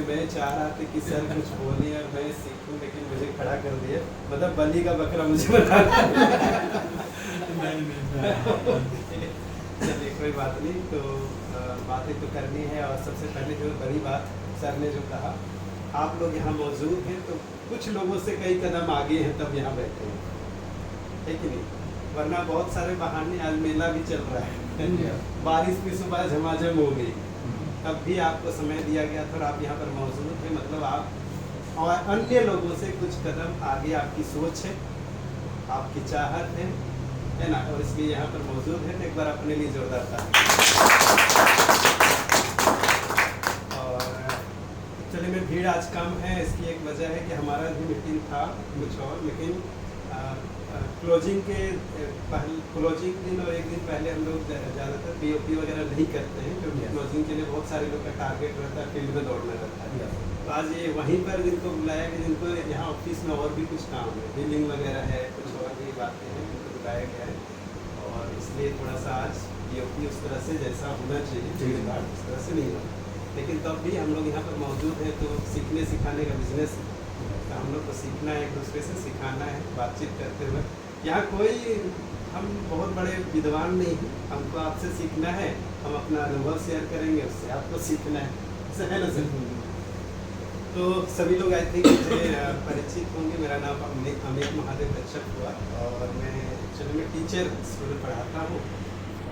मैं चाह रहा था कि सर कुछ बोले और मैं सीखूं, लेकिन मुझे खड़ा कर दिया। मतलब बलि का बकरा मुझे बता चलिए कोई बात नहीं। तो बातें तो करनी है, और सबसे पहले जो बड़ी बात सर ने जो कहा, आप लोग यहाँ मौजूद हैं तो कुछ लोगों से कई कदम आगे हैं तब यहाँ बैठे हैं, है कि नहीं? वरना बहुत सारे बहाने, आज मेला भी चल रहा है, बारिश भी सुबह झमाझम हो गई, तब भी आपको समय दिया गया था और आप यहाँ पर मौजूद हैं। मतलब आप और अन्य लोगों से कुछ कदम आगे आपकी सोच है, आपकी चाहत है ना? और इसलिए यहाँ पर मौजूद है। तो एक बार अपने लिए जोरदार ताली। और चलिए, में भीड़ आज कम है, इसकी एक वजह है कि हमारा भी मीटिंग था कुछ और, लेकिन क्लोजिंग के क्लोजिंग दिन और एक दिन पहले हम लोग ज़्यादातर पीओपी वगैरह नहीं करते हैं, क्योंकि क्लोजिंग के लिए बहुत सारे लोग का टारगेट रहता है, फील्ड में दौड़ना रहता है। तो आज ये वहीं पर जिनको बुलाया कि जिनको यहाँ ऑफिस में और भी कुछ काम है, बिलिंग वगैरह है, कुछ और भी बातें हैं, उनको बुलाया गया है। और इसलिए थोड़ा सा आज पीओपी उस तरह से जैसा होना चाहिए भीड़ भाड़ उस तरह से नहीं होता, लेकिन तब भी हम लोग यहाँ पर मौजूद हैं। तो सीखने सिखाने का बिजनेस है, तो हम लोग को सीखना है, एक दूसरे से सिखाना है, बातचीत करते हुए। यहाँ कोई हम बहुत बड़े विद्वान नहीं हैं, हमको आपसे सीखना है, हम अपना अनुभव शेयर करेंगे, उससे आपको सीखना है, ऐसा है ना सर? तो सभी लोग आई थिंक मुझे परिचित होंगे। मेरा नाम अमित महादेव कच्छप हुआ, और मैं एक्चुअली में टीचर स्कूल पढ़ाता हूँ,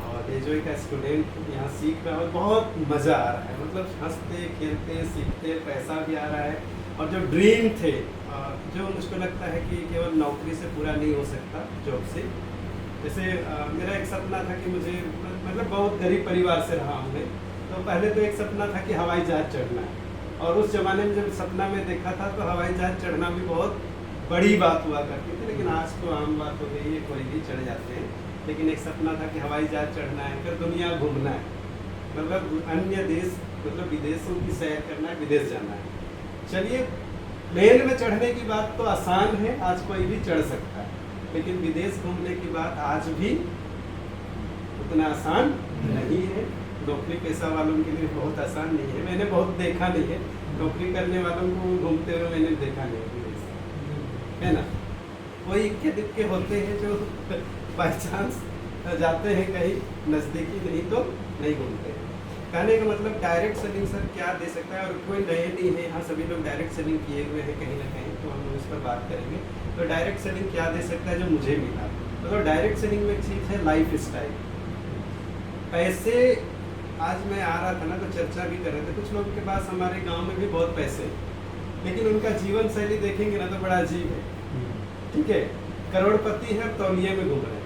और एजोई का स्टूडेंट यहाँ सीख रहा है, बहुत मज़ा आ रहा है। मतलब हंसते खेलते सीखते, पैसा भी आ रहा है। और जो ड्रीम थे, जो मुझको लगता है कि केवल नौकरी से पूरा नहीं हो सकता, जॉब से, जैसे मेरा एक सपना था कि मुझे, मतलब बहुत गरीब परिवार से रहा हूँ मैं, तो पहले तो एक सपना था कि हवाई जहाज़ चढ़ना है। और उस ज़माने में जब सपना में देखा था तो हवाई जहाज़ चढ़ना भी बहुत बड़ी बात हुआ करती थी, लेकिन आज तो आम बात हो गई है, कोई भी चढ़ जाते हैं। लेकिन एक सपना था कि हवाई जहाज़ चढ़ना है, फिर दुनिया घूमना है, मतलब अन्य देश, मतलब विदेशों की सैर करना है, विदेश जाना है। चलिए, प्लेन में चढ़ने की बात तो आसान है, आज कोई भी चढ़ सकता है, लेकिन विदेश घूमने की बात आज भी उतना आसान नहीं है। नौकरी पेशा वालों के लिए बहुत आसान नहीं है। मैंने बहुत देखा नहीं है, नौकरी करने वालों को घूमते हुए मैंने देखा नहीं है, है ना? कोई इक्के दिक्के होते हैं जो बाई चांस जाते हैं कहीं नज़दीकी, नहीं तो नहीं घूमते हैं। कहने का मतलब डायरेक्ट सेलिंग सर क्या दे सकता है, और कोई नए नहीं है यहाँ, सभी लोग डायरेक्ट सेलिंग किए हुए हैं कहीं ना कहीं, तो हम लोग इस पर बात करेंगे। तो डायरेक्ट सेलिंग क्या दे सकता है जो मुझे मिला? मतलब डायरेक्ट सेलिंग में एक चीज़ है लाइफ स्टाइल। पैसे, आज मैं आ रहा था ना तो चर्चा भी कर रहे थे, कुछ लोगों के पास हमारे गाँव में भी बहुत पैसे हैं, लेकिन उनका जीवन शैली देखेंगे ना तो बड़ा अजीब है। ठीक है, करोड़पति है, तौलिए में घूम रहे हैं,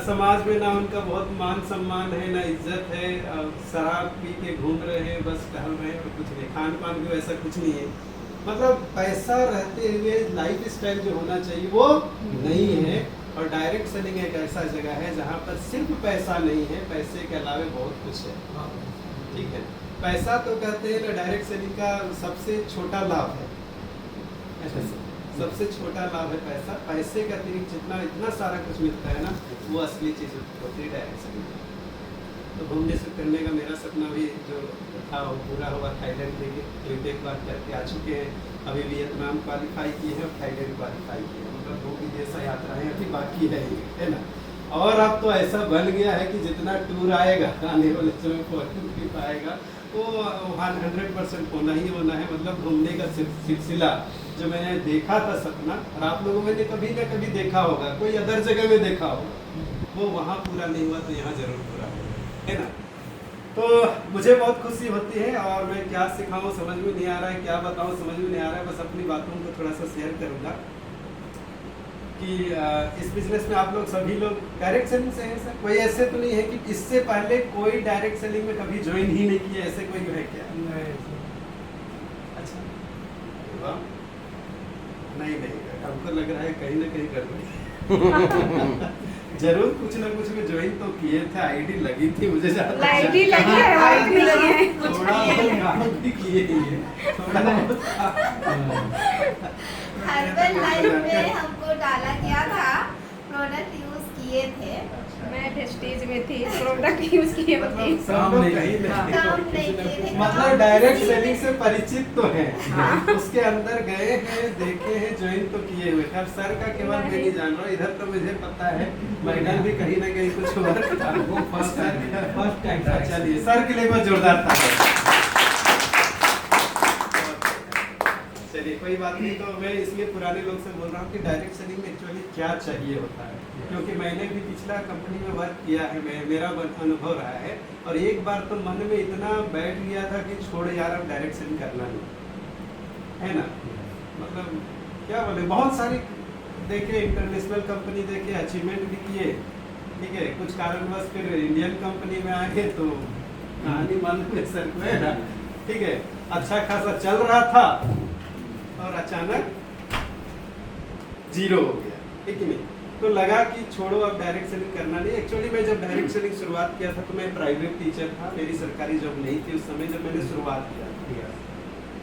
समाज में ना उनका बहुत मान सम्मान है, ना इज्जत है, शराब पी के घूम रहे हैं, बस टहल रहे हैं, और कुछ नहीं, खान पान भी वैसा कुछ नहीं है। मतलब पैसा रहते हुए लाइफ स्टाइल जो होना चाहिए वो नहीं है। और डायरेक्ट सेलिंग एक ऐसा जगह है जहाँ पर सिर्फ पैसा नहीं है, पैसे के अलावे बहुत कुछ है। ठीक है, पैसा तो कहते हैं ना डायरेक्ट सेलिंग का सबसे छोटा लाभ है, सबसे छोटा लाभ है पैसा। पैसे के अतिरिक्त जितना इतना सारा कुछ मिलता है ना, वो असली चीज़ होती है डायरेक्ट सेलिंग। तो घूमने से करने का मेरा सपना भी जो था वो पूरा हुआ। थाईलैंड में एक बार करके आ चुके हैं, अभी वियतनाम क्वालिफाई किए हैं और थाईलैंड क्वालिफाई किए हैं, मतलब 2 विदेश यात्राएँ अभी बाकी है ना। और अब तो ऐसा बन गया है कि जितना टूर आएगा आने वाले समय फॉरेन ट्रिप आएगा, वो 100% होना ही होना है। मतलब घूमने का सिलसिला जो मैंने देखा था सपना, और आप लोगों ने कभी ना कभी देखा होगा, कोई अदर जगह में देखा होगा, वो वहाँ पूरा नहीं हुआ तो यहाँ जरूर पूरा है ना। तो मुझे बहुत खुशी होती है, और मैं क्या सिखाऊं समझ में नहीं आ रहा है, क्या बताऊं समझ में नहीं आ रहा है। बस अपनी बातों को थोड़ा सा शेयर करूँगा कि इस बिजनेस में आप लोग सभी लोग डायरेक्ट सेलिंग से हैं सर? कोई ऐसे तो नहीं है कि इससे पहले कोई डायरेक्ट सेलिंग में कभी ज्वाइन ही नहीं किया, ऐसे कोई है क्या? अच्छा, वाह, नहीं, हमको लग रहा है कहीं ना कहीं गड़बड़ी जरूर कुछ ना कुछ में ज्वाइन तो किए थे, आईडी लगी थी मुझे, आईडी लगी है, आईडी लगी है, थोड़ा भी किए ही है, थोड़ा हर्बल लाइफ में हमको डाला गया था, प्रोडक्ट यूज किए थे। मैं प्रेस्टीज में थी, प्रोडक्ट यूज किए होती। मतलब सब लोग कहीं ना काम कहीं नहीं किसी ना किए। किसी- मतलब डायरेक्ट सेलिंग से परिचित तो हैं, हाँ। उसके अंदर गए हैं, देखे हैं, ज्वाइन तो किए हुए। अब सर का केवल मैं नहीं जान रहा हूँ, इधर तो मुझे पता है मैडम भी कहीं ना कहीं कुछ वर्क था। वो फर्स्ट टाइम अच्छा, चलिए सर के लिए बहुत जोरदार था। चलिए कोई बात नहीं, तो मैं इसलिए पुराने लोग से बोल रहा हूँ कि डायरेक्ट सेलिंग में एक्चुअली क्या चाहिए होता है, क्योंकि मैंने भी पिछला कंपनी में वर्क किया है, मेरा अनुभव रहा है। और एक बार तो मन में इतना बैठ गया था कि छोड़ यार अब डायरेक्ट सेलिंग करना नहीं है ना। मतलब क्या बोले, बहुत सारी देखे, इंटरनेशनल कंपनी देखे, अचीवमेंट भी किए, ठीक है। कुछ कारणवश फिर इंडियन कंपनी में आए तो कहानी मालूम है सर को, है ना, ठीक है। अच्छा खासा चल रहा था और अचानक जीरो हो गया, ठीक है। तो लगा कि छोड़ो अब डायरेक्ट सेलिंग करना नहीं। एक्चुअली मैं जब डायरेक्ट सेलिंग शुरुआत किया था तो मैं प्राइवेट टीचर था, मेरी सरकारी जॉब नहीं थी उस समय जब मैंने शुरुआत किया।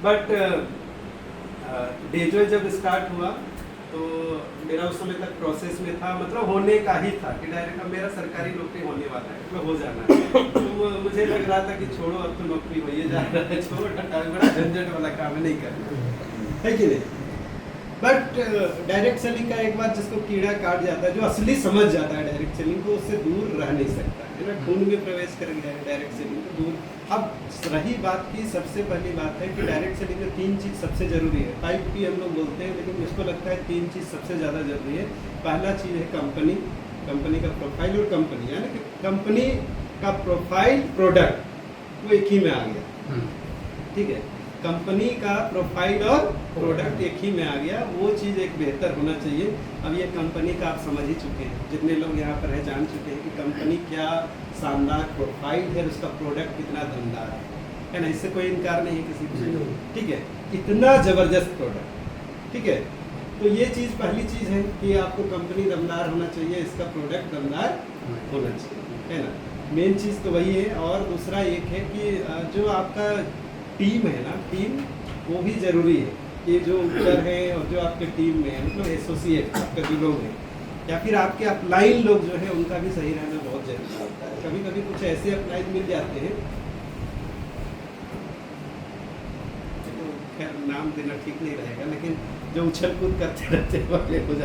बट डेजो जब स्टार्ट हुआ तो मेरा उस समय तक प्रोसेस में था, मतलब होने का ही था कि डायरेक्ट अब मेरा सरकारी नौकरी होने वाला है, मतलब हो जाना है। तो मुझे लग रहा था कि छोड़ो अब तो नौकरी हो ही जा रहा है, छोड़ो बड़ा झंझट वाला काम नहीं करना है कि नहीं। बट डायरेक्ट सेलिंग का एक बार जिसको कीड़ा काट जाता है, जो असली समझ जाता है डायरेक्ट सेलिंग को, उससे दूर रह नहीं सकता है ना। खून में प्रवेश कर गया है डायरेक्ट सेलिंग को दूर। अब रही बात की, सबसे पहली बात है कि डायरेक्ट सेलिंग में 3 चीज़ सबसे ज़रूरी है। टाइप पी हम लोग बोलते हैं, लेकिन मुझको लगता है 3 चीज़ सबसे ज़्यादा ज़रूरी है। पहला चीज़ है कंपनी, कंपनी का प्रोफाइल, और कंपनी यानी कि कंपनी का प्रोफाइल प्रोडक्ट वो एक ही में आ गया, ठीक है। कंपनी का प्रोफाइल और प्रोडक्ट एक ही में आ गया, वो चीज़ एक बेहतर होना चाहिए। अब ये कंपनी का आप समझ ही चुके हैं, जितने लोग यहाँ पर है जान चुके हैं कि कंपनी क्या शानदार प्रोफाइल है, उसका प्रोडक्ट कितना दमदार है ना। इससे कोई इनकार नहीं है किसी को, ठीक है। इतना ज़बरदस्त प्रोडक्ट, ठीक है। तो ये चीज़ पहली चीज़ है कि आपको कंपनी दमदार होना चाहिए, इसका प्रोडक्ट दमदार होना चाहिए, है ना। मेन चीज़ तो वही है। और दूसरा एक है कि जो आपका टीम है ना, टीम वो भी ज़रूरी है कि जो ऊपर है और जो आपके टीम में है, मतलब एसोसिएट आपके जो लोग हैं या फिर आपके अपलाइन लोग जो है, उनका भी सही रहना बहुत ज़रूरी होता है। कभी कभी कुछ ऐसे अपलाइन मिल जाते हैं, तो खैर नाम देना ठीक नहीं रहेगा, लेकिन जो उछल कूद करते रहते हैं वो हो जाते हैं।